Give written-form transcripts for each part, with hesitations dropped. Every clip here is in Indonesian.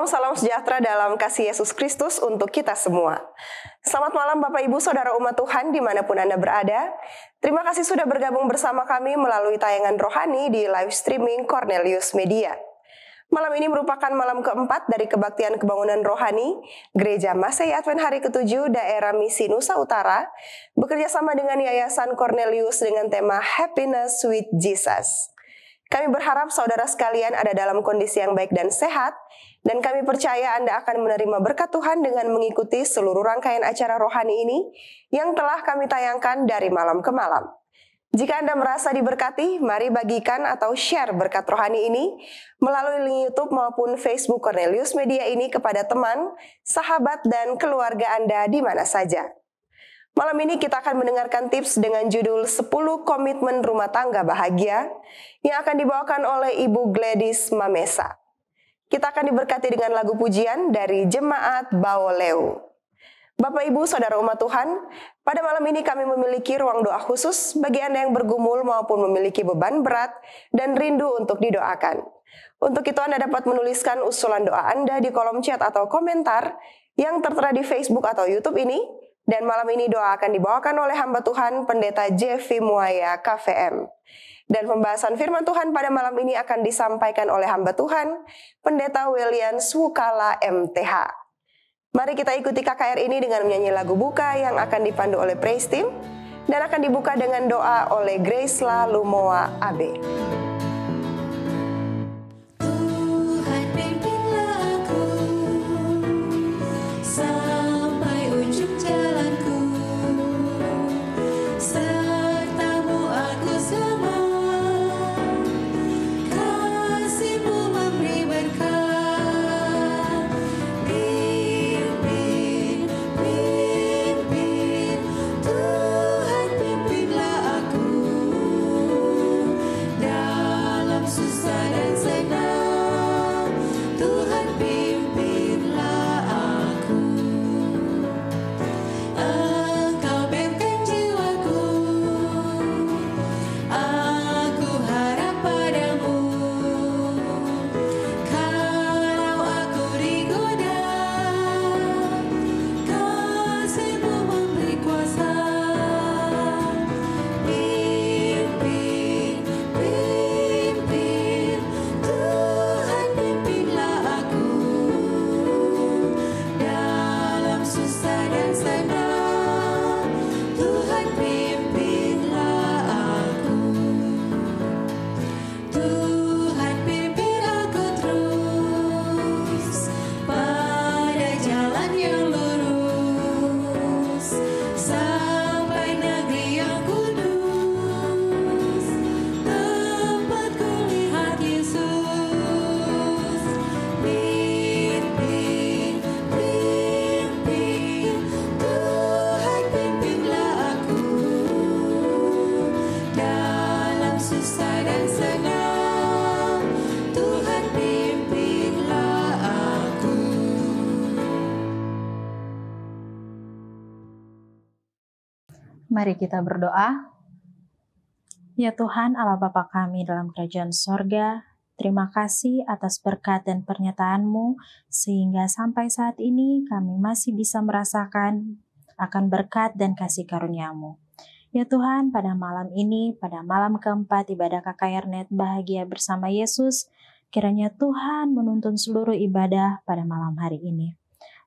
Salam sejahtera dalam kasih Yesus Kristus untuk kita semua. Selamat malam Bapak Ibu Saudara umat Tuhan dimanapun Anda berada. Terima kasih sudah bergabung bersama kami melalui tayangan rohani di live streaming Cornelius Media. Malam ini merupakan malam keempat dari kebaktian kebangunan rohani Gereja Masehi Advent Hari ke-7 Daerah Misi Nusa Utara bekerja sama dengan Yayasan Cornelius dengan tema Happiness with Jesus. Kami berharap saudara sekalian ada dalam kondisi yang baik dan sehat, dan kami percaya Anda akan menerima berkat Tuhan dengan mengikuti seluruh rangkaian acara rohani ini yang telah kami tayangkan dari malam ke malam. Jika Anda merasa diberkati, mari bagikan atau share berkat rohani ini melalui link YouTube maupun Facebook Cornelius Media ini kepada teman, sahabat, dan keluarga Anda di mana saja. Malam ini kita akan mendengarkan tips dengan judul 10 Komitmen Rumah Tangga Bahagia yang akan dibawakan oleh Ibu Gladys Mamesa. Kita akan diberkati dengan lagu pujian dari Jemaat Baoleu. Bapak Ibu Saudara umat Tuhan, pada malam ini kami memiliki ruang doa khusus bagi Anda yang bergumul maupun memiliki beban berat dan rindu untuk didoakan. Untuk itu Anda dapat menuliskan usulan doa Anda di kolom chat atau komentar yang tertera di Facebook atau YouTube ini. Dan malam ini doa akan dibawakan oleh hamba Tuhan Pendeta Jeffy Muaya KVM. Dan pembahasan firman Tuhan pada malam ini akan disampaikan oleh hamba Tuhan Pendeta William Swukala MTH. Mari kita ikuti KKR ini dengan menyanyi lagu buka yang akan dipandu oleh Praise Team dan akan dibuka dengan doa oleh Grace-La Lumoa AB. Mari kita berdoa. Ya Tuhan Allah Bapa kami dalam kerajaan sorga, terima kasih atas berkat dan pernyataan-Mu, sehingga sampai saat ini kami masih bisa merasakan akan berkat dan kasih karunia-Mu. Ya Tuhan, pada malam ini, pada malam keempat ibadah KKR.net Bahagia Bersama Yesus, kiranya Tuhan menuntun seluruh ibadah pada malam hari ini.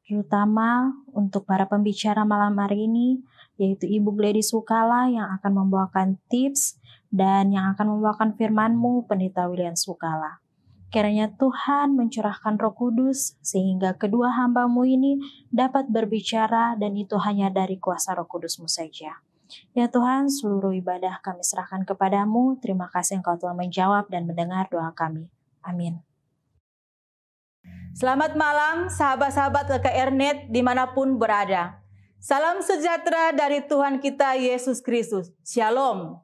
Terutama untuk para pembicara malam hari ini, yaitu Ibu Gladys Swukala yang akan membawakan tips dan yang akan membawakan firman-Mu, Pendeta William Swukala. Kiranya Tuhan mencurahkan Roh Kudus sehingga kedua hamba-Mu ini dapat berbicara dan itu hanya dari kuasa Roh Kudus-Mu saja. Ya Tuhan, seluruh ibadah kami serahkan kepada-Mu. Terima kasih Engkau telah menjawab dan mendengar doa kami. Amin. Selamat malam sahabat-sahabat KKR.net dimanapun berada. Salam sejahtera dari Tuhan kita Yesus Kristus. Shalom.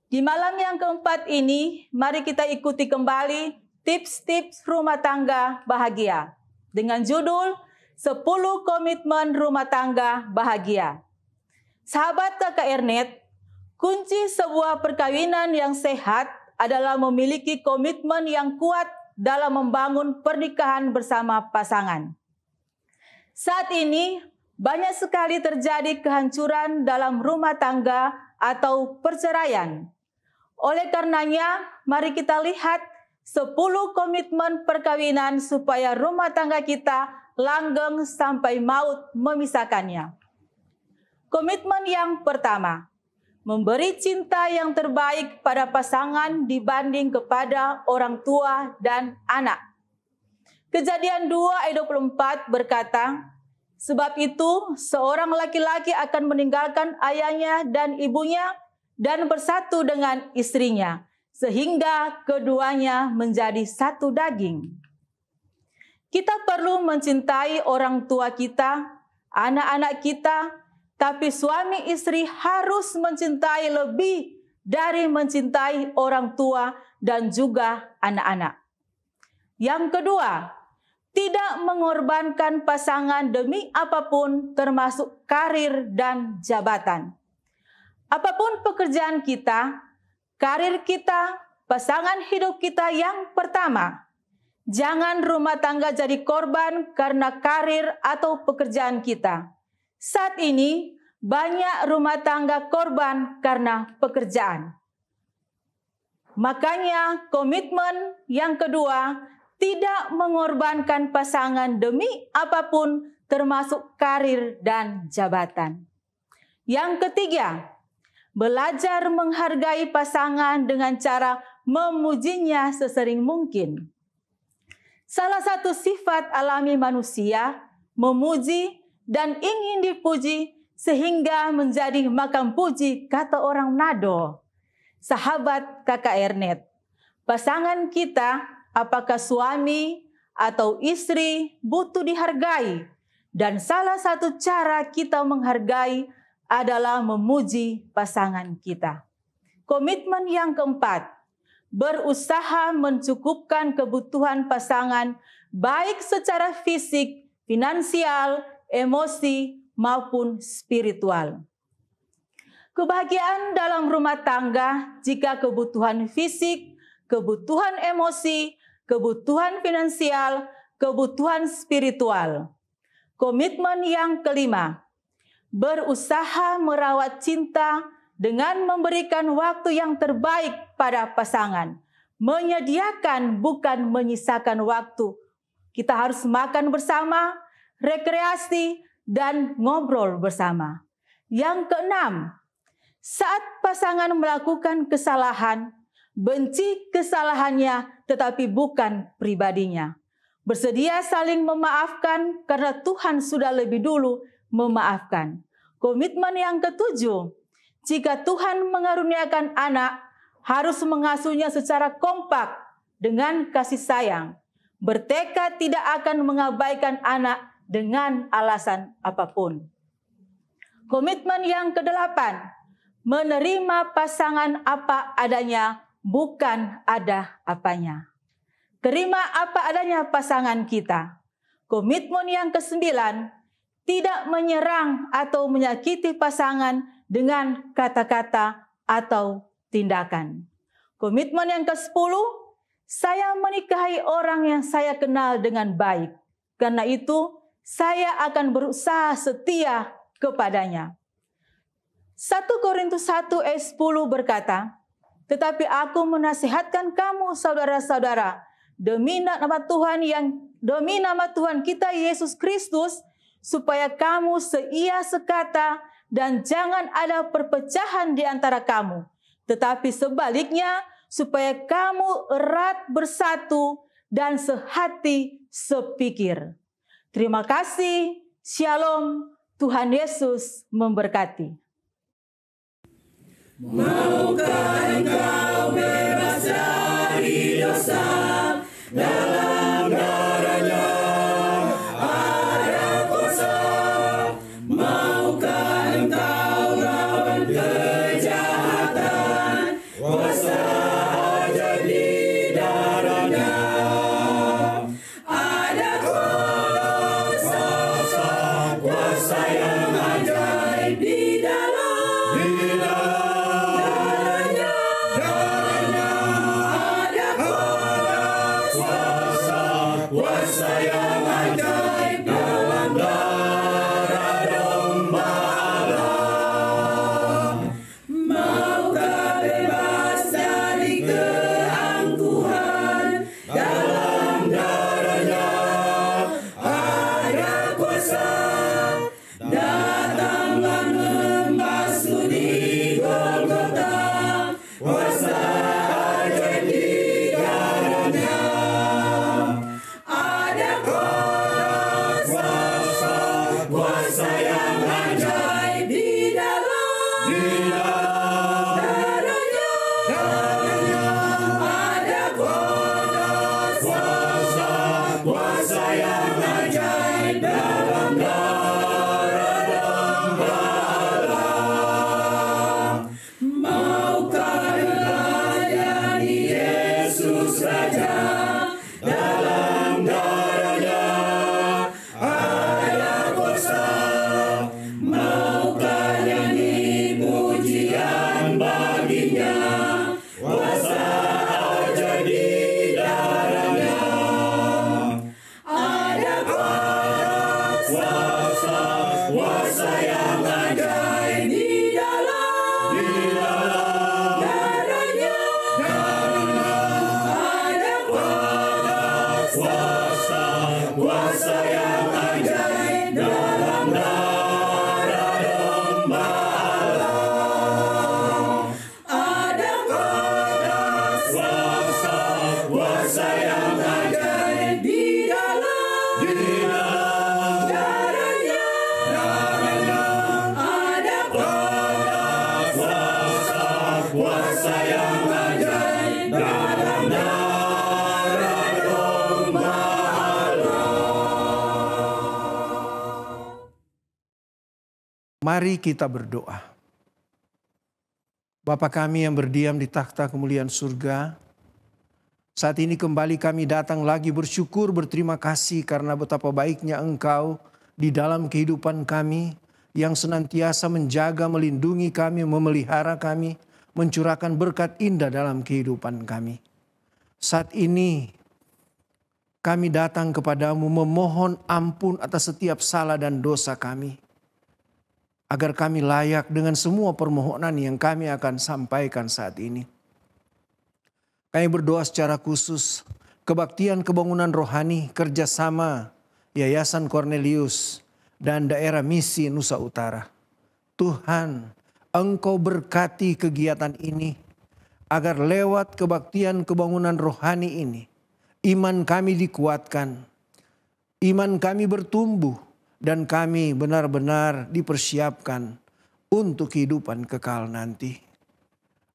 Di malam yang keempat ini, mari kita ikuti kembali tips-tips rumah tangga bahagia. Dengan judul 10 Komitmen Rumah Tangga Bahagia. Sahabat KKR.net, kunci sebuah perkawinan yang sehat adalah memiliki komitmen yang kuat dalam membangun pernikahan bersama pasangan. Saat ini, banyak sekali terjadi kehancuran dalam rumah tangga atau perceraian. Oleh karenanya, mari kita lihat 10 komitmen perkawinan supaya rumah tangga kita langgeng sampai maut memisahkannya. Komitmen yang pertama, memberi cinta yang terbaik pada pasangan dibanding kepada orang tua dan anak. Kejadian 2 ayat 24 berkata, sebab itu seorang laki-laki akan meninggalkan ayahnya dan ibunya dan bersatu dengan istrinya, sehingga keduanya menjadi satu daging. Kita perlu mencintai orang tua kita, anak-anak kita, tapi suami istri harus mencintai lebih dari mencintai orang tua dan juga anak-anak. Yang kedua, tidak mengorbankan pasangan demi apapun termasuk karir dan jabatan. Apapun pekerjaan kita, karir kita, pasangan hidup kita yang pertama. Jangan rumah tangga jadi korban karena karir atau pekerjaan kita. Saat ini, banyak rumah tangga korban karena pekerjaan. Makanya komitmen yang kedua, tidak mengorbankan pasangan demi apapun termasuk karir dan jabatan. Yang ketiga, belajar menghargai pasangan dengan cara memujinya sesering mungkin. Salah satu sifat alami manusia, memuji dan ingin dipuji sehingga menjadi makam puji, kata orang Manado. Sahabat Kakak Ernest, pasangan kita, apakah suami atau istri, butuh dihargai. Dan salah satu cara kita menghargai adalah memuji pasangan kita. Komitmen yang keempat, berusaha mencukupkan kebutuhan pasangan baik secara fisik, finansial, emosi, maupun spiritual. Kebahagiaan dalam rumah tangga jika kebutuhan fisik, kebutuhan emosi, kebutuhan finansial, kebutuhan spiritual. Komitmen yang kelima, berusaha merawat cinta dengan memberikan waktu yang terbaik pada pasangan. Menyediakan bukan menyisakan waktu. Kita harus makan bersama, rekreasi, dan ngobrol bersama. Yang keenam, saat pasangan melakukan kesalahan, benci kesalahannya tetapi bukan pribadinya. Bersedia saling memaafkan karena Tuhan sudah lebih dulu memaafkan. Komitmen yang ketujuh, jika Tuhan mengaruniakan anak, harus mengasuhnya secara kompak dengan kasih sayang. Bertekad tidak akan mengabaikan anak dengan alasan apapun. Komitmen yang kedelapan, menerima pasangan apa adanya, bukan ada apanya. Terima apa adanya pasangan kita. Komitmen yang kesembilan, tidak menyerang atau menyakiti pasangan dengan kata-kata atau tindakan. Komitmen yang ke-10, saya menikahi orang yang saya kenal dengan baik. Karena itu, saya akan berusaha setia kepadanya. 1 Korintus 1 ayat 10 berkata, tetapi aku menasihatkan kamu saudara-saudara, demi nama Tuhan kita Yesus Kristus, supaya kamu seia sekata dan jangan ada perpecahan di antara kamu. Tetapi sebaliknya, supaya kamu erat bersatu dan sehati sepikir. Terima kasih. Shalom. Tuhan Yesus memberkati. Maukah engkau bebas dari dosa, dalam darah-Nya ada kuasa. Maukah engkau lawan kejahatan, kuasa aja di darah-Nya. Ada kuasa, kuasa yang ajaib di dalam darah-Nya. Ada kuasa kuasa yang ajaib di dalam darahnya ada kuasa yang ajaib dalam darah Domba Allah. Maukah melayani Yesus Raja? Dalam darahnya ada kuasa. Maukah nyanyi pujian baginya? Kuasa ajaib di darahnya. Ada kuasa yang ajaib di dalam darahnya. Ada kuasa yang ajaib dalam darah Domba Allah. Ada kuasa yang ajaib di dalam darahnya. Ada kuasa yang ajaib dalam darah Domba Allah. Mari kita berdoa. Bapa kami yang berdiam di takhta kemuliaan surga, saat ini kembali kami datang lagi bersyukur, berterima kasih karena betapa baiknya Engkau di dalam kehidupan kami yang senantiasa menjaga, melindungi kami, memelihara kami, mencurahkan berkat indah dalam kehidupan kami. Saat ini kami datang kepadamu memohon ampun atas setiap salah dan dosa kami, agar kami layak dengan semua permohonan yang kami akan sampaikan saat ini. Kami berdoa secara khusus kebaktian kebangunan rohani kerjasama Yayasan Cornelius dan daerah misi Nusa Utara. Tuhan, Engkau berkati kegiatan ini agar lewat kebaktian kebangunan rohani ini iman kami dikuatkan, iman kami bertumbuh, dan kami benar-benar dipersiapkan untuk kehidupan kekal nanti.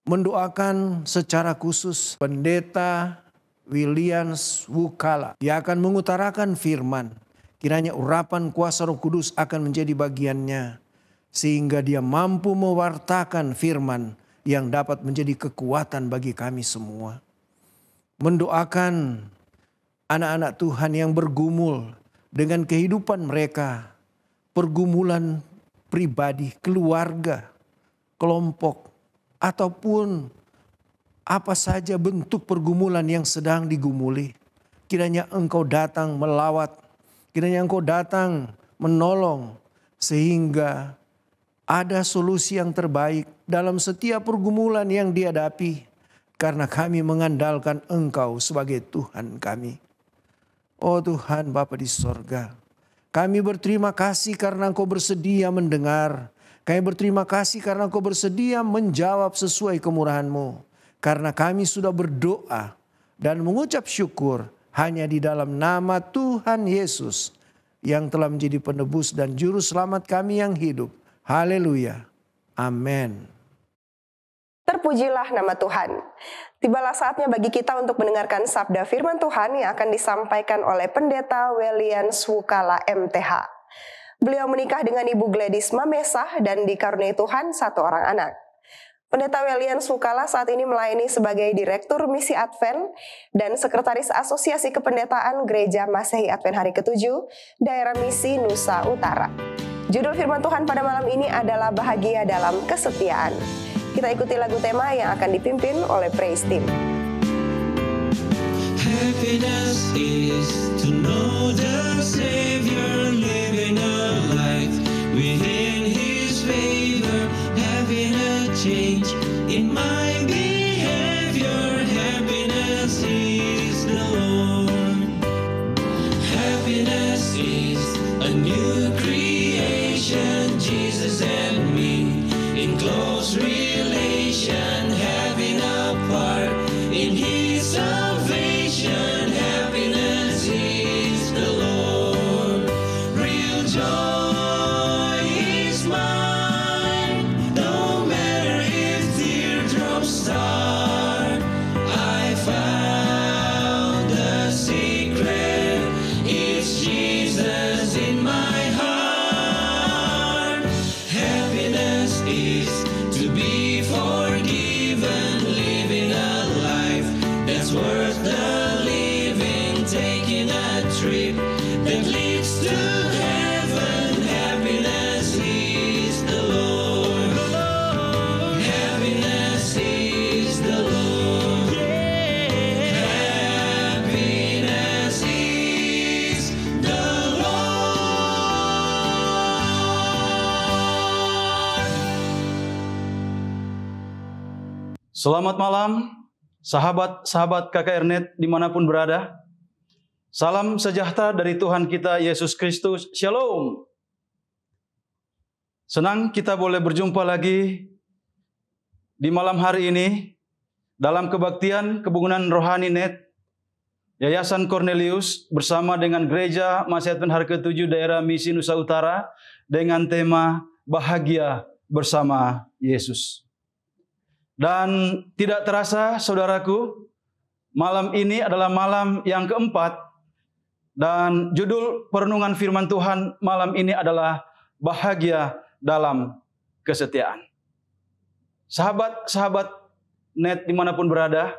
Mendoakan secara khusus Pendeta William Swukala yang akan mengutarakan firman. Kiranya urapan kuasa Roh Kudus akan menjadi bagiannya, sehingga dia mampu mewartakan firman yang dapat menjadi kekuatan bagi kami semua. Mendoakan anak-anak Tuhan yang bergumul dengan kehidupan mereka, pergumulan pribadi, keluarga, kelompok, ataupun apa saja bentuk pergumulan yang sedang digumuli. Kiranya Engkau datang melawat, kiranya Engkau datang menolong, sehingga ada solusi yang terbaik dalam setiap pergumulan yang dihadapi, karena kami mengandalkan Engkau sebagai Tuhan kami. Oh Tuhan Bapa di sorga, kami berterima kasih karena Engkau bersedia mendengar. Kami berterima kasih karena Engkau bersedia menjawab sesuai kemurahan-Mu. Karena kami sudah berdoa dan mengucap syukur hanya di dalam nama Tuhan Yesus yang telah menjadi penebus dan juru selamat kami yang hidup. Haleluya. Amin. Terpujilah nama Tuhan. Tibalah saatnya bagi kita untuk mendengarkan sabda firman Tuhan yang akan disampaikan oleh Pendeta William Swukala MTH. Beliau menikah dengan Ibu Gladys Mamesah dan dikaruniai Tuhan 1 orang anak. Pendeta William Swukala saat ini melayani sebagai Direktur Misi Advent dan Sekretaris Asosiasi Kependetaan Gereja Masehi Advent Hari ke-7, Daerah Misi Nusa Utara. Judul firman Tuhan pada malam ini adalah Bahagia dalam Kesetiaan. Kita ikuti lagu tema yang akan dipimpin oleh Praise Team. Happiness is to know the Savior, living a life within His favor, having a change in my behavior. Happiness is the Lord. Happiness is a new creation, Jesus and me in close relation, having a part in His salvation. Happiness is the Lord. Selamat malam, sahabat-sahabat KKRNet dimanapun berada. Salam sejahtera dari Tuhan kita Yesus Kristus. Shalom. Senang kita boleh berjumpa lagi di malam hari ini dalam kebaktian Kebangunan Rohani Net Yayasan Cornelius bersama dengan Gereja Masih Advent Hari ke-7 Daerah Misi Nusa Utara dengan tema Bahagia Bersama Yesus. Dan tidak terasa saudaraku, malam ini adalah malam yang keempat dan judul perenungan firman Tuhan malam ini adalah Bahagia dalam Kesetiaan. Sahabat-sahabat net dimanapun berada,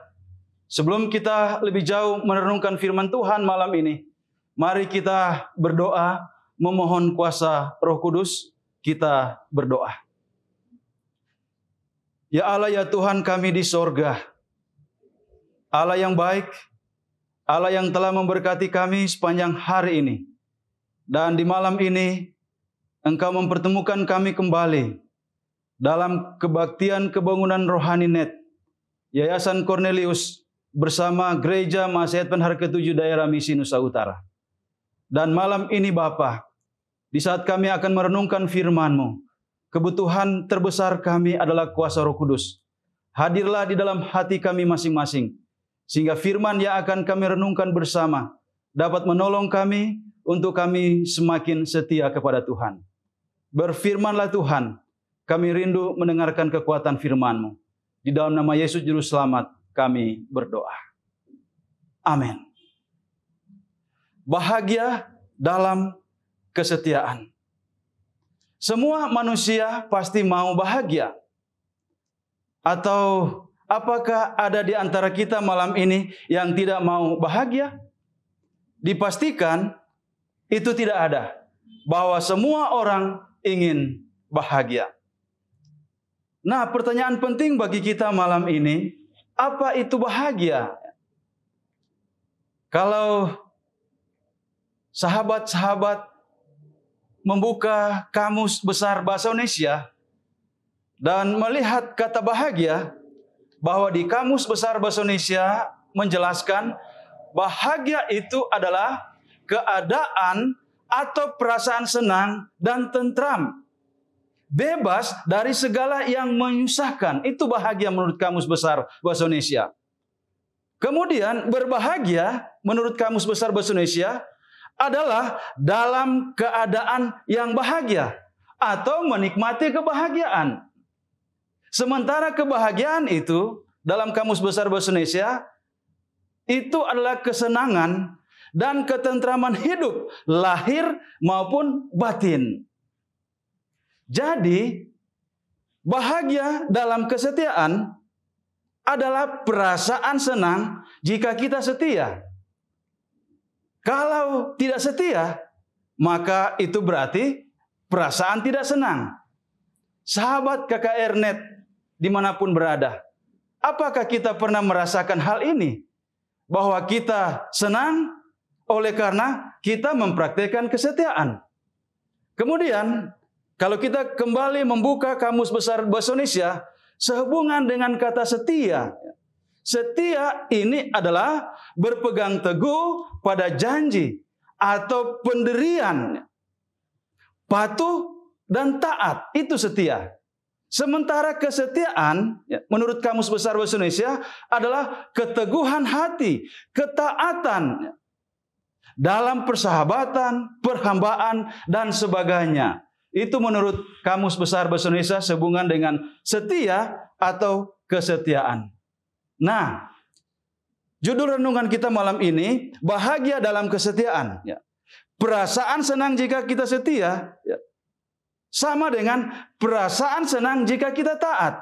sebelum kita lebih jauh merenungkan firman Tuhan malam ini, mari kita berdoa memohon kuasa Roh Kudus. Kita berdoa. Ya Allah, ya Tuhan kami di sorga, Allah yang baik, Allah yang telah memberkati kami sepanjang hari ini. Dan di malam ini, Engkau mempertemukan kami kembali dalam kebaktian Kebangunan Rohani Net Yayasan Cornelius bersama Gereja Masih Advent Hari ke-7 Daerah Misi Nusa Utara. Dan malam ini Bapa, di saat kami akan merenungkan firman-Mu, kebutuhan terbesar kami adalah kuasa Roh Kudus. Hadirlah di dalam hati kami masing-masing, sehingga firman yang akan kami renungkan bersama dapat menolong kami untuk kami semakin setia kepada Tuhan. Berfirmanlah Tuhan, kami rindu mendengarkan kekuatan firman-Mu. Di dalam nama Yesus Juru Selamat kami berdoa. Amin. Bahagia dalam kesetiaan. Semua manusia pasti mau bahagia. Atau apakah ada di antara kita malam ini yang tidak mau bahagia? Dipastikan itu tidak ada. Bahwa semua orang ingin bahagia. Nah, pertanyaan penting bagi kita malam ini, apa itu bahagia? Kalau sahabat-sahabat membuka Kamus Besar Bahasa Indonesia dan melihat kata bahagia, bahwa di Kamus Besar Bahasa Indonesia menjelaskan bahagia itu adalah keadaan atau perasaan senang dan tentram, bebas dari segala yang menyusahkan. Itu bahagia menurut Kamus Besar Bahasa Indonesia. Kemudian berbahagia menurut Kamus Besar Bahasa Indonesia adalah dalam keadaan yang bahagia atau menikmati kebahagiaan. Sementara kebahagiaan itu dalam Kamus Besar Bahasa Indonesia itu adalah kesenangan dan ketentraman hidup lahir maupun batin. Jadi bahagia dalam kesetiaan adalah perasaan senang jika kita setia. Kalau tidak setia, maka itu berarti perasaan tidak senang. Sahabat KKRNet dimanapun berada, apakah kita pernah merasakan hal ini? Bahwa kita senang oleh karena kita mempraktikkan kesetiaan. Kemudian, kalau kita kembali membuka Kamus Besar Bahasa Indonesia, sehubungan dengan kata setia. Setia ini adalah berpegang teguh pada janji atau pendirian, patuh dan taat, itu setia. Sementara kesetiaan menurut Kamus Besar Bahasa Indonesia adalah keteguhan hati, ketaatan dalam persahabatan, perhambaan dan sebagainya. Itu menurut Kamus Besar Bahasa Indonesia sehubungan dengan setia atau kesetiaan. Nah, judul renungan kita malam ini, bahagia dalam kesetiaan. Perasaan senang jika kita setia, sama dengan perasaan senang jika kita taat.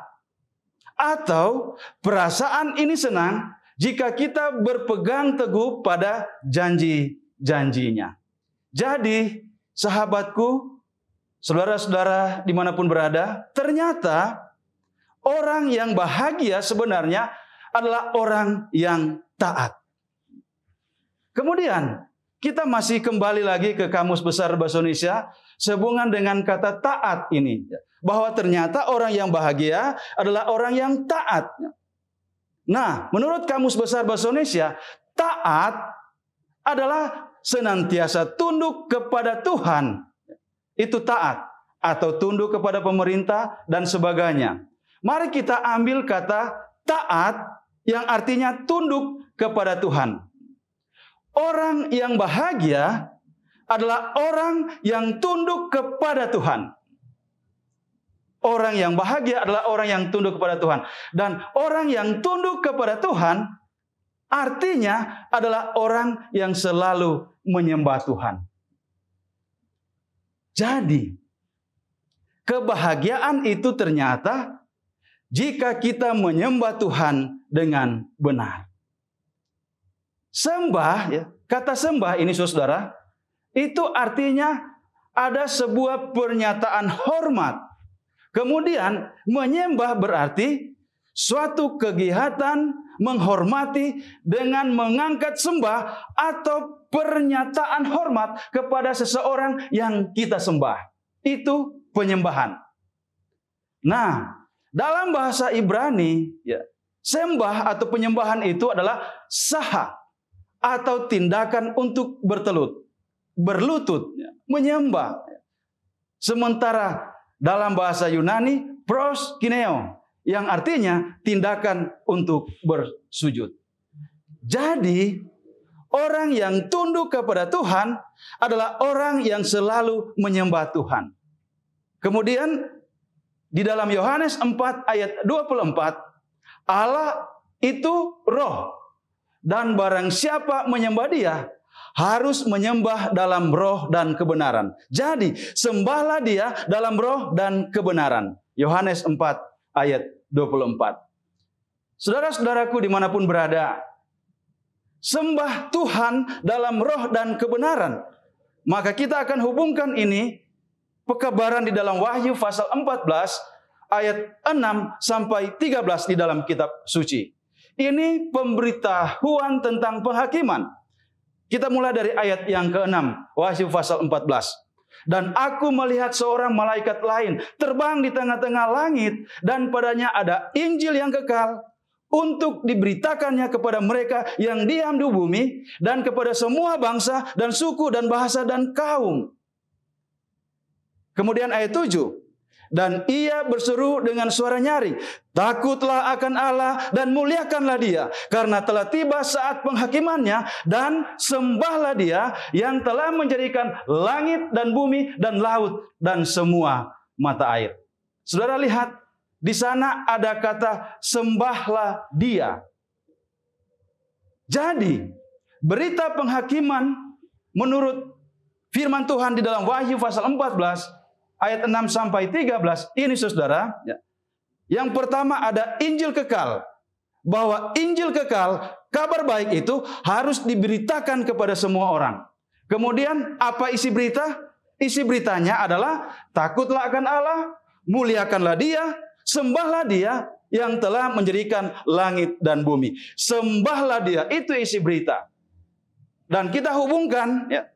Atau perasaan ini senang jika kita berpegang teguh pada janji-janjinya. Jadi, sahabatku, saudara-saudara dimanapun berada, ternyata orang yang bahagia sebenarnya adalah orang yang taat. Kemudian kita masih kembali lagi ke Kamus Besar Bahasa Indonesia sehubungan dengan kata taat ini. Bahwa ternyata orang yang bahagia adalah orang yang taat. Nah, menurut Kamus Besar Bahasa Indonesia, taat adalah senantiasa tunduk kepada Tuhan. Itu taat. Atau tunduk kepada pemerintah dan sebagainya. Mari kita ambil kata taat yang artinya tunduk kepada Tuhan. Orang yang bahagia adalah orang yang tunduk kepada Tuhan. Orang yang bahagia adalah orang yang tunduk kepada Tuhan. Dan orang yang tunduk kepada Tuhan artinya adalah orang yang selalu menyembah Tuhan. Jadi, kebahagiaan itu ternyata jika kita menyembah Tuhan dengan benar. Sembah, ya, kata sembah ini saudara, itu artinya ada sebuah pernyataan hormat. Kemudian menyembah berarti suatu kegiatan menghormati dengan mengangkat sembah atau pernyataan hormat kepada seseorang yang kita sembah. Itu penyembahan. Nah, dalam bahasa Ibrani, ya, sembah atau penyembahan itu adalah saha atau tindakan untuk berlutut, ya, menyembah. Sementara dalam bahasa Yunani, proskineo, yang artinya tindakan untuk bersujud. Jadi, orang yang tunduk kepada Tuhan adalah orang yang selalu menyembah Tuhan. Kemudian di dalam Yohanes 4 ayat 24, Allah itu roh. Dan barang siapa menyembah Dia, harus menyembah dalam roh dan kebenaran. Jadi, sembahlah Dia dalam roh dan kebenaran. Yohanes 4 ayat 24. Saudara-saudaraku dimanapun berada, sembah Tuhan dalam roh dan kebenaran. Maka kita akan hubungkan ini pekabaran di dalam Wahyu pasal 14 ayat 6 sampai 13 di dalam kitab suci. Ini pemberitahuan tentang penghakiman. Kita mulai dari ayat yang ke-6, Wahyu pasal 14. Dan aku melihat seorang malaikat lain terbang di tengah-tengah langit, dan padanya ada Injil yang kekal untuk diberitakannya kepada mereka yang diam di bumi, dan kepada semua bangsa dan suku dan bahasa dan kaum. Kemudian ayat 7. Dan ia berseru dengan suara nyaring, takutlah akan Allah dan muliakanlah Dia, karena telah tiba saat penghakimannya, dan sembahlah Dia yang telah menjadikan langit dan bumi dan laut dan semua mata air. Saudara lihat, di sana ada kata sembahlah Dia. Jadi, berita penghakiman menurut firman Tuhan di dalam Wahyu pasal 14 ayat 6 sampai 13 ini saudara, ya. Yang pertama ada Injil kekal. Bahwa Injil kekal, kabar baik itu harus diberitakan kepada semua orang. Kemudian apa isi berita? Isi beritanya adalah takutlah akan Allah, muliakanlah Dia, sembahlah Dia yang telah menjadikan langit dan bumi. Sembahlah Dia, itu isi berita. Dan kita hubungkan, ya,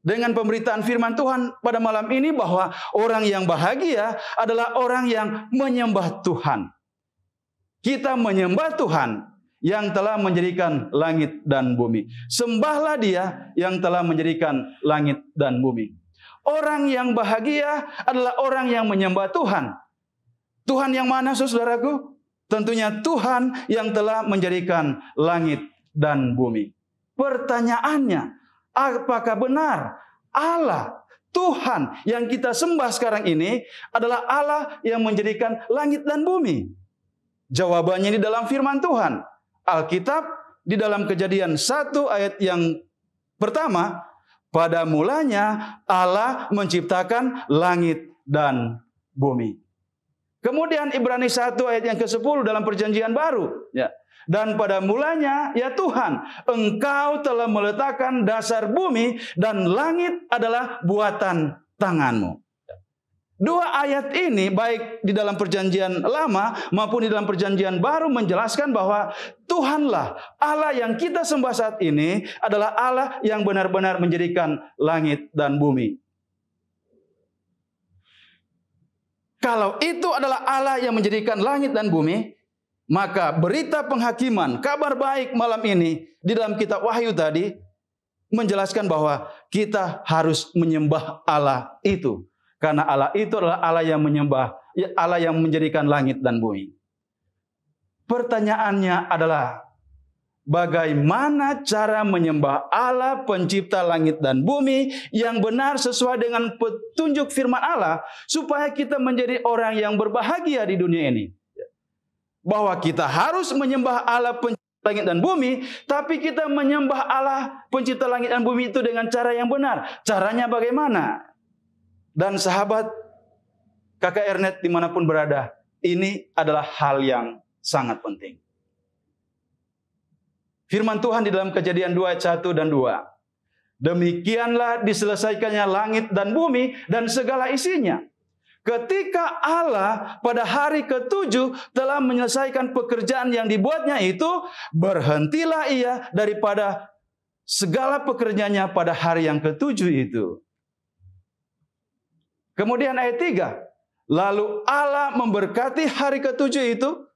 dengan pemberitaan firman Tuhan pada malam ini bahwa orang yang bahagia adalah orang yang menyembah Tuhan. Kita menyembah Tuhan yang telah menjadikan langit dan bumi. Sembahlah Dia yang telah menjadikan langit dan bumi. Orang yang bahagia adalah orang yang menyembah Tuhan. Tuhan yang mana, saudaraku? Tentunya Tuhan yang telah menjadikan langit dan bumi. Pertanyaannya, apakah benar Allah, Tuhan yang kita sembah sekarang ini adalah Allah yang menjadikan langit dan bumi? Jawabannya di dalam firman Tuhan. Alkitab di dalam Kejadian 1 ayat yang pertama, pada mulanya Allah menciptakan langit dan bumi. Kemudian Ibrani 1 ayat yang ke-10 dalam Perjanjian Baru, ya. Dan pada mulanya, ya Tuhan, Engkau telah meletakkan dasar bumi dan langit adalah buatan tangan-Mu. Dua ayat ini baik di dalam Perjanjian Lama maupun di dalam Perjanjian Baru menjelaskan bahwa Tuhanlah Allah yang kita sembah saat ini adalah Allah yang benar-benar menjadikan langit dan bumi. Kalau itu adalah Allah yang menjadikan langit dan bumi, Maka berita penghakiman, kabar baik malam ini di dalam kitab Wahyu tadi menjelaskan bahwa kita harus menyembah Allah itu. Karena Allah itu adalah Allah yang menyembah, Allah yang menjadikan langit dan bumi. Pertanyaannya adalah, bagaimana cara menyembah Allah pencipta langit dan bumi yang benar sesuai dengan petunjuk firman Allah supaya kita menjadi orang yang berbahagia di dunia ini? Bahwa kita harus menyembah Allah pencipta langit dan bumi, tapi kita menyembah Allah pencipta langit dan bumi itu dengan cara yang benar. Caranya bagaimana? Dan sahabat Kakak Ernest dimanapun berada, ini adalah hal yang sangat penting. Firman Tuhan di dalam Kejadian 2 ayat 1 dan 2. Demikianlah diselesaikannya langit dan bumi dan segala isinya. Ketika Allah pada hari ke-7 telah menyelesaikan pekerjaan yang dibuatnya itu, berhentilah ia daripada segala pekerjaannya pada hari yang ke-7 itu. Kemudian ayat 3. Lalu Allah memberkati hari ke-7 itu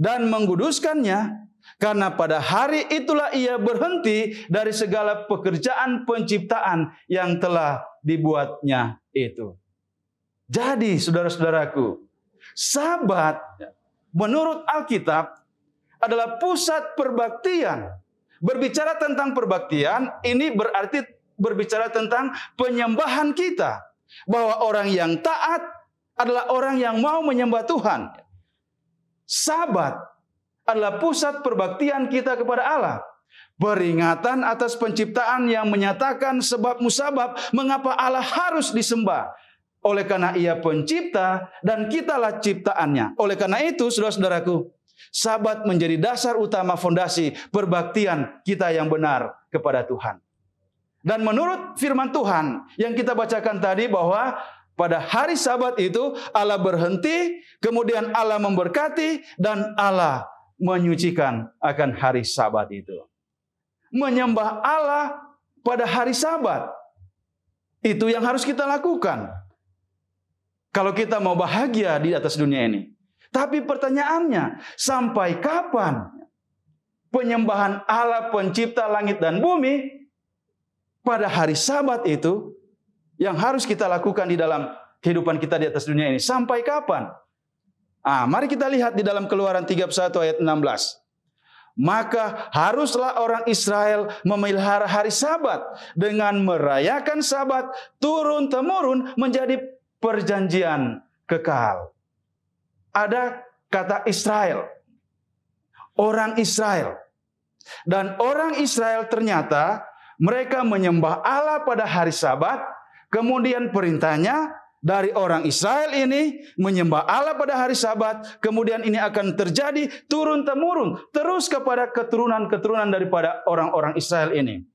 dan menguduskannya, karena pada hari itulah ia berhenti dari segala pekerjaan penciptaan yang telah dibuatnya itu. Jadi saudara-saudaraku, Sabat menurut Alkitab adalah pusat perbaktian. Berbicara tentang perbaktian, ini berarti berbicara tentang penyembahan kita. Bahwa orang yang taat adalah orang yang mau menyembah Tuhan. Sabat adalah pusat perbaktian kita kepada Allah. Peringatan atas penciptaan yang menyatakan sebab musabab mengapa Allah harus disembah. Oleh karena ia pencipta dan kitalah ciptaannya. Oleh karena itu, saudara-saudaraku, Sabat menjadi dasar utama fondasi perbaktian kita yang benar kepada Tuhan. Dan menurut firman Tuhan yang kita bacakan tadi bahwa pada hari Sabat itu Allah berhenti, kemudian Allah memberkati dan Allah menyucikan akan hari Sabat itu. Menyembah Allah pada hari Sabat, itu yang harus kita lakukan kalau kita mau bahagia di atas dunia ini. Tapi pertanyaannya, sampai kapan penyembahan Allah pencipta langit dan bumi pada hari Sabat itu yang harus kita lakukan di dalam kehidupan kita di atas dunia ini? Sampai kapan? Mari kita lihat di dalam Keluaran 31 ayat 16. Maka haruslah orang Israel memelihara hari Sabat dengan merayakan Sabat turun-temurun menjadi perjanjian kekal. Ada kata Israel. Orang Israel. Dan orang Israel ternyata mereka menyembah Allah pada hari Sabat. Kemudian perintahnya dari orang Israel ini menyembah Allah pada hari Sabat. Kemudian ini akan terjadi turun-temurun. Terus kepada keturunan-keturunan daripada orang-orang Israel ini.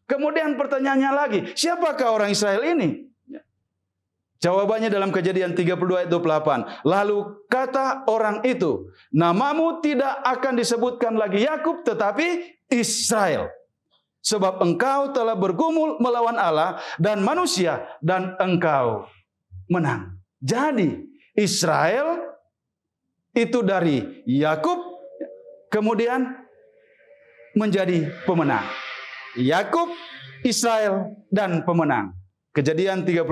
Kemudian pertanyaannya lagi, siapakah orang Israel ini? Jawabannya dalam Kejadian 32 ayat 28. Lalu kata orang itu, namamu tidak akan disebutkan lagi Yakub tetapi Israel. Sebab engkau telah bergumul melawan Allah dan manusia dan engkau menang. Jadi Israel itu dari Yakub kemudian menjadi pemenang. Yakub, Israel dan pemenang. Kejadian 32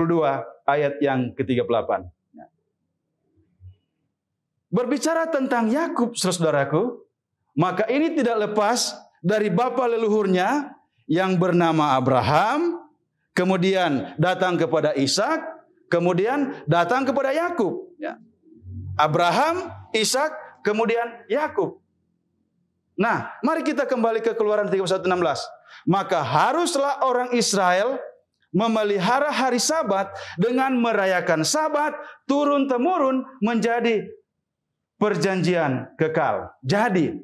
ayat yang ke-38. Berbicara tentang Yakub, saudaraku, maka ini tidak lepas dari bapa leluhurnya yang bernama Abraham, kemudian datang kepada Ishak, kemudian datang kepada Yakub. Abraham, Ishak, kemudian Yakub. Nah, mari kita kembali ke Keluaran 31:16. Maka haruslah orang Israel memelihara hari Sabat dengan merayakan Sabat turun-temurun menjadi perjanjian kekal. Jadi,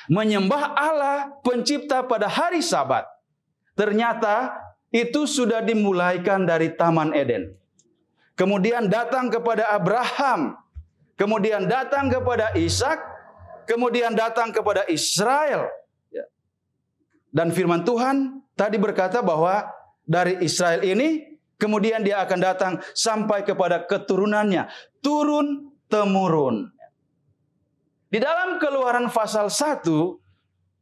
menyembah Allah pencipta pada hari Sabat ternyata itu sudah dimulaikan dari Taman Eden. Kemudian datang kepada Abraham, kemudian datang kepada Ishak, kemudian datang kepada Israel. Dan firman Tuhan tadi berkata bahwa dari Israel ini, kemudian dia akan datang sampai kepada keturunannya. Turun-temurun. Di dalam Keluaran pasal 1,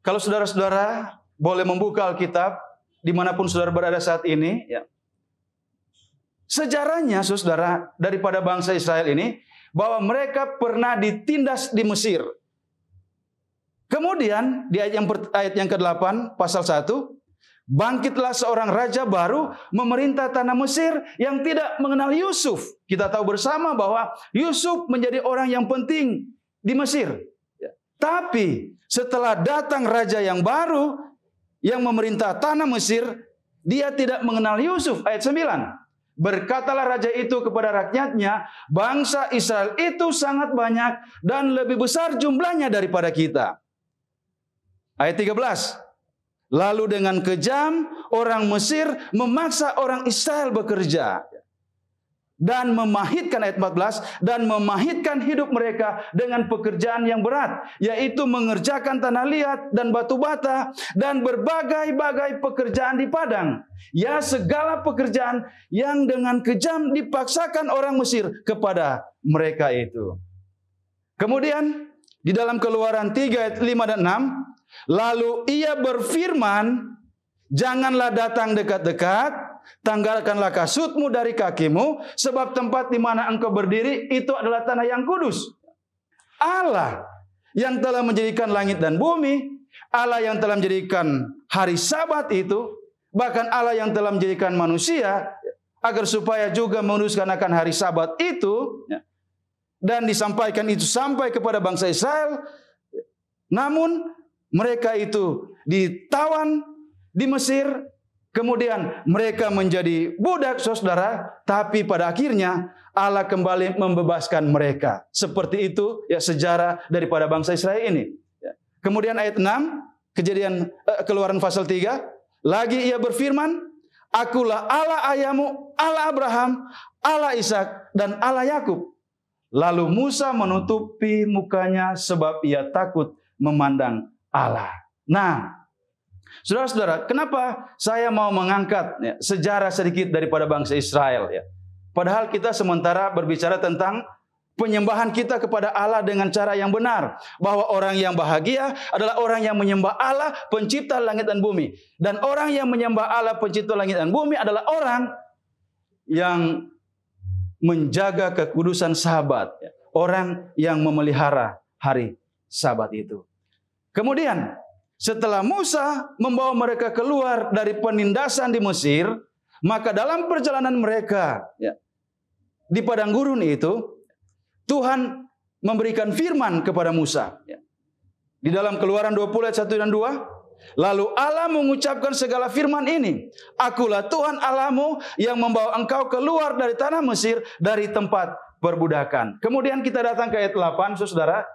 kalau saudara-saudara boleh membuka Alkitab dimanapun saudara berada saat ini, ya. Sejarahnya, saudara, daripada bangsa Israel ini, bahwa mereka pernah ditindas di Mesir. Kemudian di ayat yang ke-8 pasal 1, bangkitlah seorang raja baru memerintah tanah Mesir yang tidak mengenal Yusuf. Kita tahu bersama bahwa Yusuf menjadi orang yang penting di Mesir. Tapi setelah datang raja yang baru yang memerintah tanah Mesir, dia tidak mengenal Yusuf. Ayat 9. Berkatalah raja itu kepada rakyatnya, bangsa Israel itu sangat banyak dan lebih besar jumlahnya daripada kita. Ayat 13. Lalu dengan kejam orang Mesir memaksa orang Israel bekerja. Dan memahitkan, ayat 14, dan memahitkan hidup mereka dengan pekerjaan yang berat, yaitu mengerjakan tanah liat dan batu bata dan berbagai-bagai pekerjaan di padang. Ya, segala pekerjaan yang dengan kejam dipaksakan orang Mesir kepada mereka itu. Kemudian di dalam Keluaran 3 ayat 5 dan 6, lalu ia berfirman, janganlah datang dekat-dekat, tanggalkanlah kasutmu dari kakimu, sebab tempat di mana engkau berdiri itu adalah tanah yang kudus. Allah yang telah menjadikan langit dan bumi, Allah yang telah menjadikan hari Sabat itu, bahkan Allah yang telah menjadikan manusia, agar supaya juga menguruskan akan hari Sabat itu, dan disampaikan itu sampai kepada bangsa Israel. Namun mereka itu ditawan di Mesir, kemudian mereka menjadi budak, saudara, tapi pada akhirnya Allah kembali membebaskan mereka. Seperti itu ya sejarah daripada bangsa Israel ini. Kemudian ayat 6, Keluaran pasal 3, lagi ia berfirman, akulah Allah ayahmu, Allah Abraham, Allah Ishak dan Allah Yakub. Lalu Musa menutupi mukanya sebab ia takut memandang Allah. Nah, saudara-saudara, kenapa saya mau mengangkat sejarah sedikit daripada bangsa Israel? Padahal kita sementara berbicara tentang penyembahan kita kepada Allah dengan cara yang benar. Bahwa orang yang bahagia adalah orang yang menyembah Allah pencipta langit dan bumi. Dan orang yang menyembah Allah pencipta langit dan bumi adalah orang yang menjaga kekudusan Sabat. Orang yang memelihara hari Sabat itu. Kemudian setelah Musa membawa mereka keluar dari penindasan di Mesir, maka dalam perjalanan mereka di padang gurun itu, Tuhan memberikan firman kepada Musa. Di dalam Keluaran 20 ayat 1 dan 2, lalu Allah mengucapkan segala firman ini, akulah Tuhan Allahmu yang membawa engkau keluar dari tanah Mesir, dari tempat perbudakan. Kemudian kita datang ke ayat 8, saudara.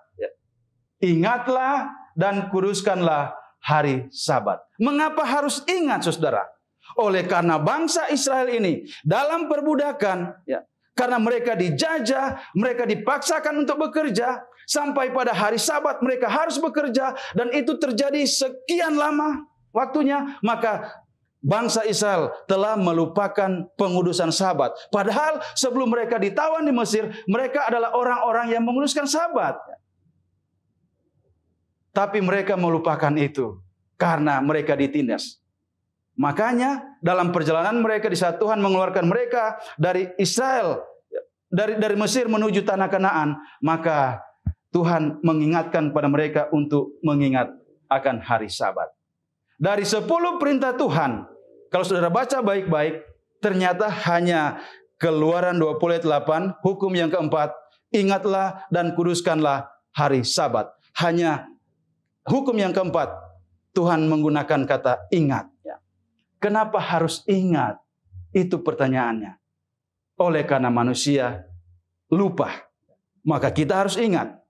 Ingatlah dan kuduskanlah hari Sabat. Mengapa harus ingat, saudara? Oleh karena bangsa Israel ini dalam perbudakan, karena mereka dijajah, mereka dipaksakan untuk bekerja, sampai pada hari Sabat mereka harus bekerja, dan itu terjadi sekian lama waktunya, maka bangsa Israel telah melupakan pengudusan Sabat. Padahal sebelum mereka ditawan di Mesir, mereka adalah orang-orang yang menguduskan Sabat. Tapi mereka melupakan itu karena mereka ditindas. Makanya dalam perjalanan mereka di saat Tuhan mengeluarkan mereka dari Israel, dari Mesir menuju tanah Kanaan, maka Tuhan mengingatkan pada mereka untuk mengingat akan hari Sabat. Dari 10 perintah Tuhan, kalau saudara baca baik-baik, ternyata hanya Keluaran 20 ayat 8, hukum yang keempat, ingatlah dan kuduskanlah hari Sabat. Hanya hukum yang keempat, Tuhan menggunakan kata ingat. Kenapa harus ingat? Itu pertanyaannya. Oleh karena manusia lupa, maka kita harus ingat.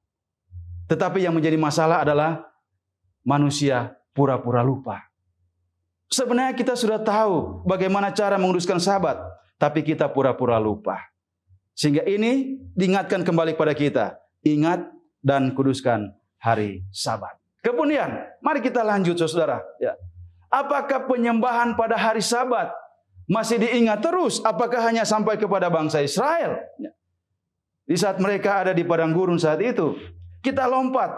Tetapi yang menjadi masalah adalah manusia pura-pura lupa. Sebenarnya kita sudah tahu bagaimana cara menguduskan Sabat, tapi kita pura-pura lupa. Sehingga ini diingatkan kembali pada kita. Ingat dan kuduskan hari Sabat. Kemudian, mari kita lanjut, saudara. Apakah penyembahan pada hari Sabat masih diingat terus? Apakah hanya sampai kepada bangsa Israel? Di saat mereka ada di padang gurun saat itu. Kita lompat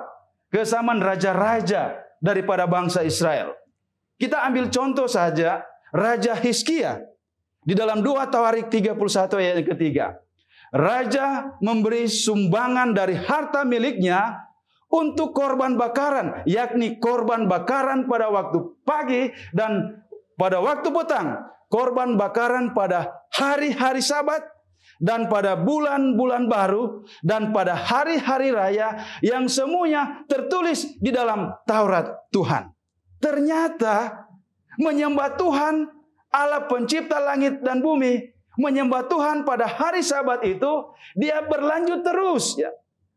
ke zaman raja-raja daripada bangsa Israel. Kita ambil contoh saja Raja Hizkia. Di dalam 2 Tawarik 31 ayat yang ketiga. Raja memberi sumbangan dari harta miliknya untuk korban bakaran, yakni korban bakaran pada waktu pagi dan pada waktu petang, korban bakaran pada hari-hari Sabat dan pada bulan-bulan baru dan pada hari-hari raya yang semuanya tertulis di dalam Taurat Tuhan. Ternyata menyembah Tuhan Allah pencipta langit dan bumi, menyembah Tuhan pada hari Sabat itu dia berlanjut terus, ya.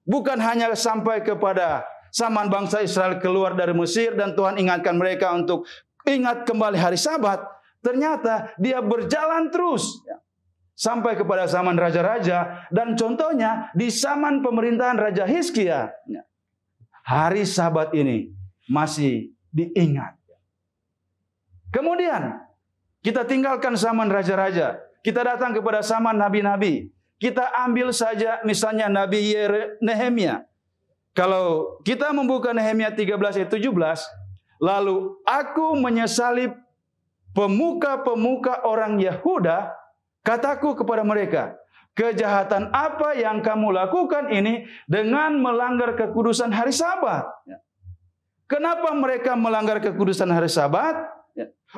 Bukan hanya sampai kepada zaman bangsa Israel keluar dari Mesir dan Tuhan ingatkan mereka untuk ingat kembali hari Sabat. Ternyata dia berjalan terus, ya, sampai kepada zaman raja-raja. Dan contohnya di zaman pemerintahan Raja Hizkia, ya, hari Sabat ini masih diingat. Kemudian kita tinggalkan zaman raja-raja. Kita datang kepada zaman nabi-nabi. Kita ambil saja misalnya Nabi Nehemia. Kalau kita membuka Nehemia 13 ayat 17. Lalu aku menyesali pemuka-pemuka orang Yehuda. Kataku kepada mereka, kejahatan apa yang kamu lakukan ini dengan melanggar kekudusan hari Sabat? Kenapa mereka melanggar kekudusan hari Sabat?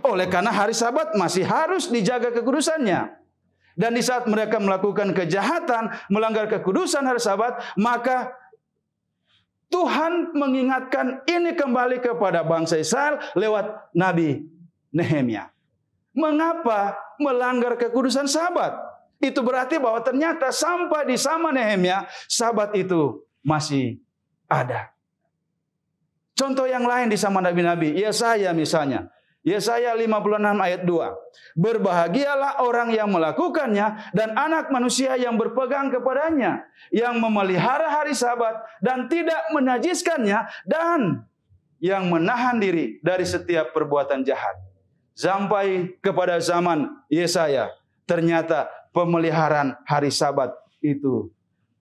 Oleh karena hari Sabat masih harus dijaga kekudusannya. Dan di saat mereka melakukan kejahatan, melanggar kekudusan hari Sabat, maka Tuhan mengingatkan ini kembali kepada bangsa Israel lewat Nabi Nehemia. Mengapa melanggar kekudusan Sabat? Itu berarti bahwa ternyata sampai di zaman Nehemia, Sabat itu masih ada. Contoh yang lain di zaman nabi-nabi, Yesaya misalnya. Yesaya 56 ayat 2. Berbahagialah orang yang melakukannya dan anak manusia yang berpegang kepadanya, yang memelihara hari Sabat dan tidak menajiskannya, dan yang menahan diri dari setiap perbuatan jahat. Sampai kepada zaman Yesaya, ternyata pemeliharaan hari Sabat itu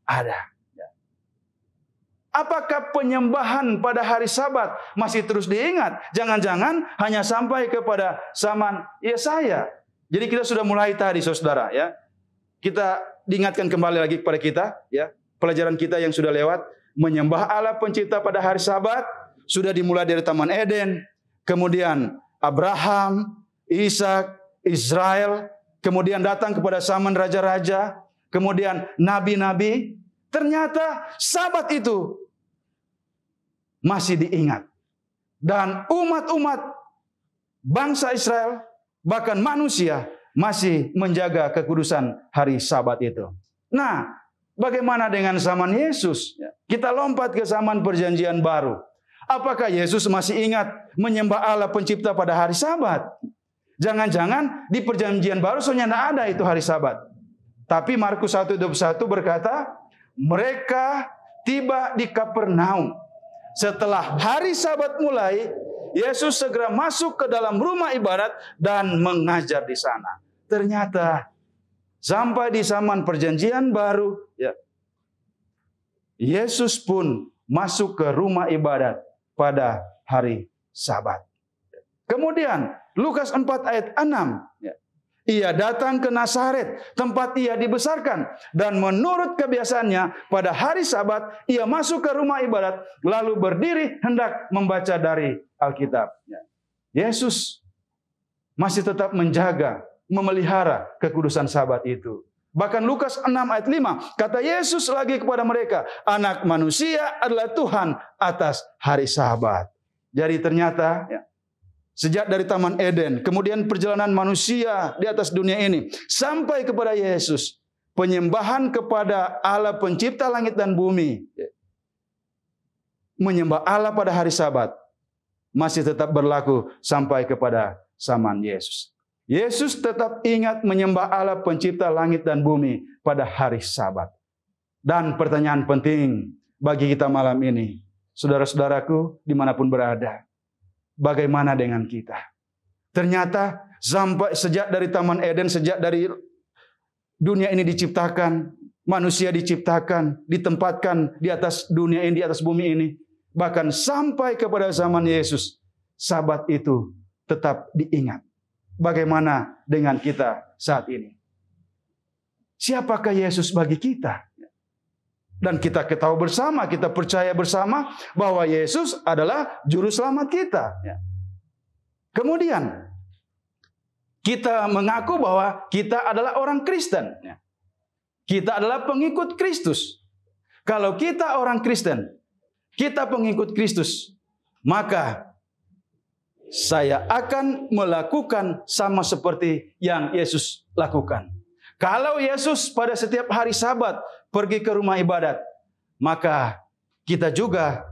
ada. Apakah penyembahan pada hari Sabat masih terus diingat? Jangan-jangan hanya sampai kepada zaman Yesaya. Jadi kita sudah mulai tadi, saudara, ya. Kita diingatkan kembali lagi kepada kita, ya. Pelajaran kita yang sudah lewat, menyembah Allah pencipta pada hari Sabat sudah dimulai dari Taman Eden, kemudian Abraham, Ishak, Israel, kemudian datang kepada zaman raja-raja, kemudian nabi-nabi. Ternyata Sabat itu masih diingat. Dan umat-umat bangsa Israel, bahkan manusia, masih menjaga kekudusan hari Sabat itu. Nah, bagaimana dengan zaman Yesus? Kita lompat ke zaman perjanjian baru. Apakah Yesus masih ingat menyembah Allah pencipta pada hari Sabat? Jangan-jangan di perjanjian baru soalnya tidak ada itu hari Sabat. Tapi Markus 1:21 berkata, mereka tiba di Kapernaum. Setelah hari Sabat mulai, Yesus segera masuk ke dalam rumah ibadat dan mengajar di sana. Ternyata sampai di zaman perjanjian baru, ya, Yesus pun masuk ke rumah ibadat pada hari Sabat. Kemudian Lukas 4 ayat 6. Ya. Ia datang ke Nazaret, tempat ia dibesarkan. Dan menurut kebiasaannya, pada hari Sabat, ia masuk ke rumah ibadat, lalu berdiri hendak membaca dari Alkitab. Yesus masih tetap menjaga, memelihara kekudusan Sabat itu. Bahkan Lukas 6 ayat 5, kata Yesus lagi kepada mereka, anak manusia adalah Tuhan atas hari Sabat. Jadi ternyata, ya, sejak dari Taman Eden, kemudian perjalanan manusia di atas dunia ini, sampai kepada Yesus, penyembahan kepada Allah pencipta langit dan bumi, menyembah Allah pada hari Sabat, masih tetap berlaku sampai kepada zaman Yesus. Yesus tetap ingat menyembah Allah pencipta langit dan bumi pada hari Sabat. Dan pertanyaan penting bagi kita malam ini, saudara-saudaraku dimanapun berada, bagaimana dengan kita? Ternyata sejak dari Taman Eden, sejak dari dunia ini diciptakan, manusia diciptakan, ditempatkan di atas dunia ini, di atas bumi ini. Bahkan sampai kepada zaman Yesus, Sabat itu tetap diingat. Bagaimana dengan kita saat ini? Siapakah Yesus bagi kita? Dan kita ketahui bersama, kita percaya bersama bahwa Yesus adalah juru selamat kita. Kemudian kita mengaku bahwa kita adalah orang Kristen. Kita adalah pengikut Kristus. Kalau kita orang Kristen, kita pengikut Kristus, maka saya akan melakukan sama seperti yang Yesus lakukan. Kalau Yesus pada setiap hari Sabat pergi ke rumah ibadat, maka kita juga,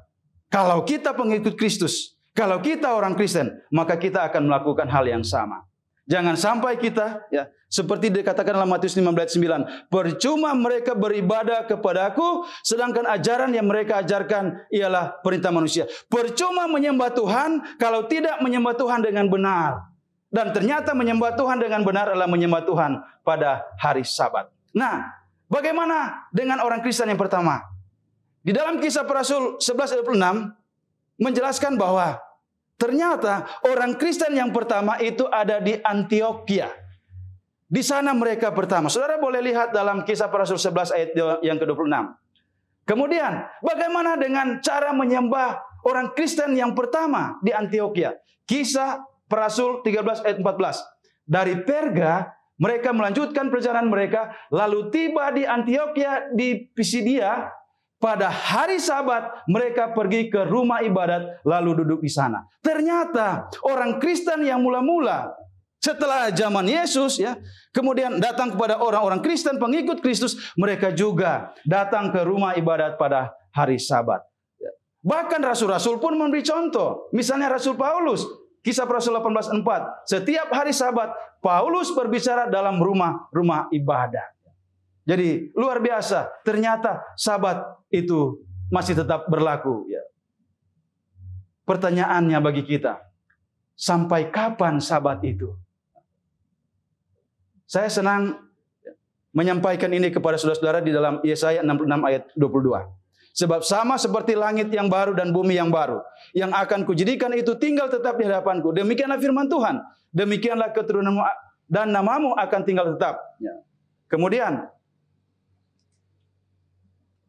kalau kita pengikut Kristus, kalau kita orang Kristen, maka kita akan melakukan hal yang sama. Jangan sampai kita, seperti dikatakan dalam Matius 15:9, percuma mereka beribadah kepadaku, sedangkan ajaran yang mereka ajarkan ialah perintah manusia. Percuma menyembah Tuhan kalau tidak menyembah Tuhan dengan benar. Dan ternyata menyembah Tuhan dengan benar adalah menyembah Tuhan pada hari Sabat. Nah, bagaimana dengan orang Kristen yang pertama? Di dalam Kisah Para Rasul 11:26 menjelaskan bahwa ternyata orang Kristen yang pertama itu ada di Antioquia. Di sana mereka pertama. Saudara boleh lihat dalam Kisah Para Rasul 11 ayat yang ke-26. Kemudian, bagaimana dengan cara menyembah orang Kristen yang pertama di Antioquia? Kisah Para Rasul 13 ayat 14. Dari Perga, mereka melanjutkan perjalanan mereka, lalu tiba di Antioquia di Pisidia. Pada hari Sabat, mereka pergi ke rumah ibadat, lalu duduk di sana. Ternyata orang Kristen yang mula-mula setelah zaman Yesus, kemudian datang kepada orang-orang Kristen, pengikut Kristus, mereka juga datang ke rumah ibadat pada hari Sabat. Bahkan rasul-rasul pun memberi contoh. Misalnya Rasul Paulus, Kisah Para Rasul 18:4. Setiap hari Sabat, Paulus berbicara dalam rumah ibadat. Jadi luar biasa, ternyata Sabat itu masih tetap berlaku. Pertanyaannya bagi kita, sampai kapan Sabat itu? Saya senang menyampaikan ini kepada saudara-saudara di dalam Yesaya 66 ayat 22. Sebab sama seperti langit yang baru dan bumi yang baru, yang akan kujadikan itu tinggal tetap di hadapanku. Demikianlah firman Tuhan. Demikianlah keturunanmu dan namamu akan tinggal tetap. Kemudian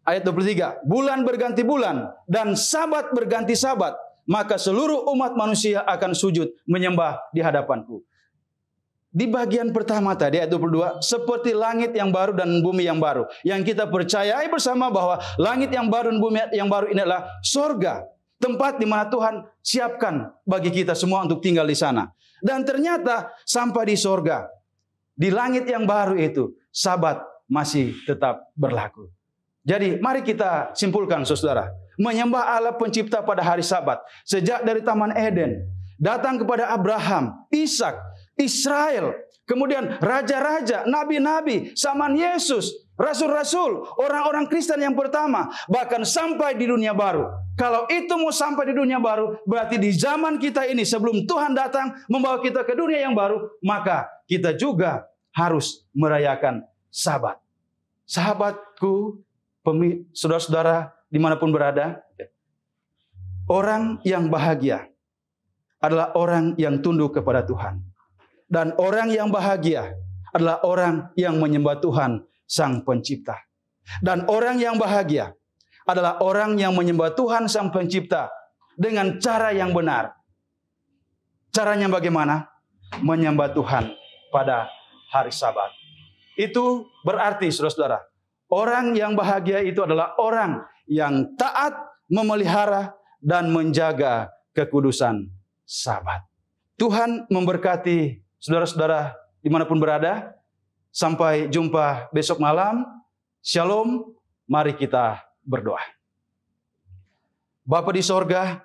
ayat 23. Bulan berganti bulan dan Sabat berganti Sabat, maka seluruh umat manusia akan sujud menyembah di hadapanku. Di bagian pertama tadi ayat 22, seperti langit yang baru dan bumi yang baru. Yang kita percayai bersama bahwa langit yang baru dan bumi yang baru ini adalah sorga. Tempat di mana Tuhan siapkan bagi kita semua untuk tinggal di sana. Dan ternyata sampai di sorga, di langit yang baru itu, Sabat masih tetap berlaku. Jadi mari kita simpulkan saudara. Menyembah Allah pencipta pada hari Sabat. Sejak dari Taman Eden. Datang kepada Abraham, Ishak, Israel, kemudian raja-raja, nabi-nabi, zaman Yesus, rasul-rasul, orang-orang Kristen yang pertama, bahkan sampai di dunia baru. Kalau itu mau sampai di dunia baru, berarti di zaman kita ini sebelum Tuhan datang membawa kita ke dunia yang baru, maka kita juga harus merayakan Sabat. Sahabatku, saudara-saudara dimanapun berada, orang yang bahagia adalah orang yang tunduk kepada Tuhan. Dan orang yang bahagia adalah orang yang menyembah Tuhan Sang Pencipta. Dan orang yang bahagia adalah orang yang menyembah Tuhan Sang Pencipta dengan cara yang benar. Caranya bagaimana? Menyembah Tuhan pada hari Sabat. Itu berarti saudara-saudara, orang yang bahagia itu adalah orang yang taat, memelihara, dan menjaga kekudusan Sabat. Tuhan memberkati saudara-saudara dimanapun berada. Sampai jumpa besok malam. Shalom. Mari kita berdoa. Bapa di sorga,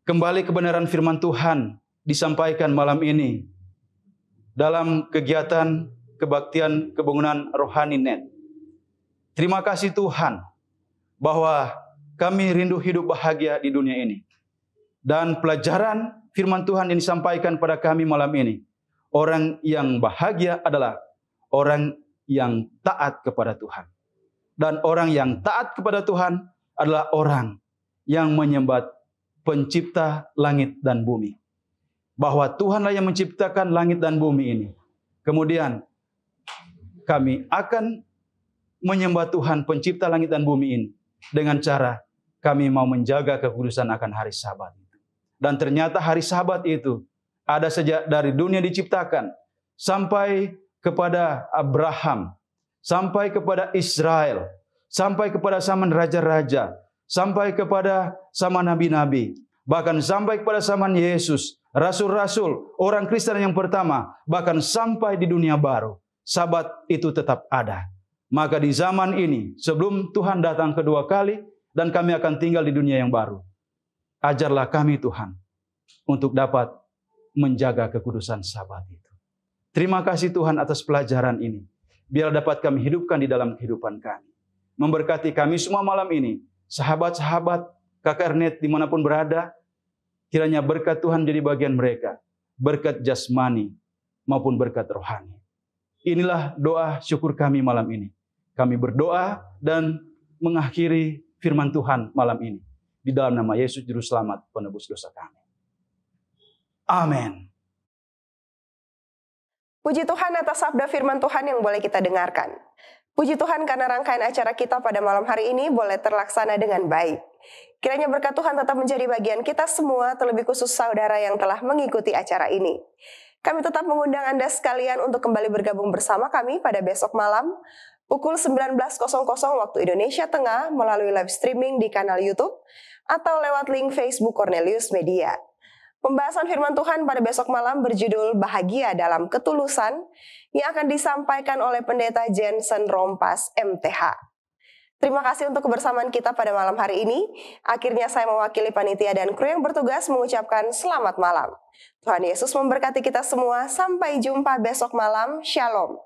kembali kebenaran firman Tuhan disampaikan malam ini dalam kegiatan kebaktian kebangunan rohani net. Terima kasih Tuhan bahwa kami rindu hidup bahagia di dunia ini. Dan pelajaran firman Tuhan yang disampaikan pada kami malam ini, orang yang bahagia adalah orang yang taat kepada Tuhan. Dan orang yang taat kepada Tuhan adalah orang yang menyembah pencipta langit dan bumi. Bahwa Tuhanlah yang menciptakan langit dan bumi ini. Kemudian kami akan menyembah Tuhan pencipta langit dan bumi ini dengan cara kami mau menjaga kekudusan akan hari Sabat itu. Dan ternyata hari Sabat itu ada sejak dari dunia diciptakan sampai kepada Abraham, sampai kepada Israel, sampai kepada zaman raja-raja, sampai kepada zaman nabi-nabi, bahkan sampai kepada zaman Yesus, rasul-rasul, orang Kristen yang pertama, bahkan sampai di dunia baru. Sabat itu tetap ada. Maka di zaman ini, sebelum Tuhan datang kedua kali, dan kami akan tinggal di dunia yang baru, ajarlah kami Tuhan, untuk dapat menjaga kekudusan Sabat itu. Terima kasih Tuhan atas pelajaran ini. Biar dapat kami hidupkan di dalam kehidupan kami. Memberkati kami semua malam ini. Sahabat-sahabat KKR.net dimanapun berada, kiranya berkat Tuhan jadi bagian mereka. Berkat jasmani maupun berkat rohani. Inilah doa syukur kami malam ini. Kami berdoa dan mengakhiri firman Tuhan malam ini. Di dalam nama Yesus Juru Selamat penebus dosa kami. Amin. Puji Tuhan atas sabda firman Tuhan yang boleh kita dengarkan. Puji Tuhan karena rangkaian acara kita pada malam hari ini boleh terlaksana dengan baik. Kiranya berkat Tuhan tetap menjadi bagian kita semua, terlebih khusus saudara yang telah mengikuti acara ini. Kami tetap mengundang Anda sekalian untuk kembali bergabung bersama kami pada besok malam, pukul 19.00 waktu Indonesia Tengah melalui live streaming di kanal YouTube atau lewat link Facebook Cornelius Media. Pembahasan firman Tuhan pada besok malam berjudul Bahagia dalam Ketulusan yang akan disampaikan oleh Pendeta Jensen Rompas MTH. Terima kasih untuk kebersamaan kita pada malam hari ini. Akhirnya saya mewakili panitia dan kru yang bertugas mengucapkan selamat malam. Tuhan Yesus memberkati kita semua. Sampai jumpa besok malam. Shalom.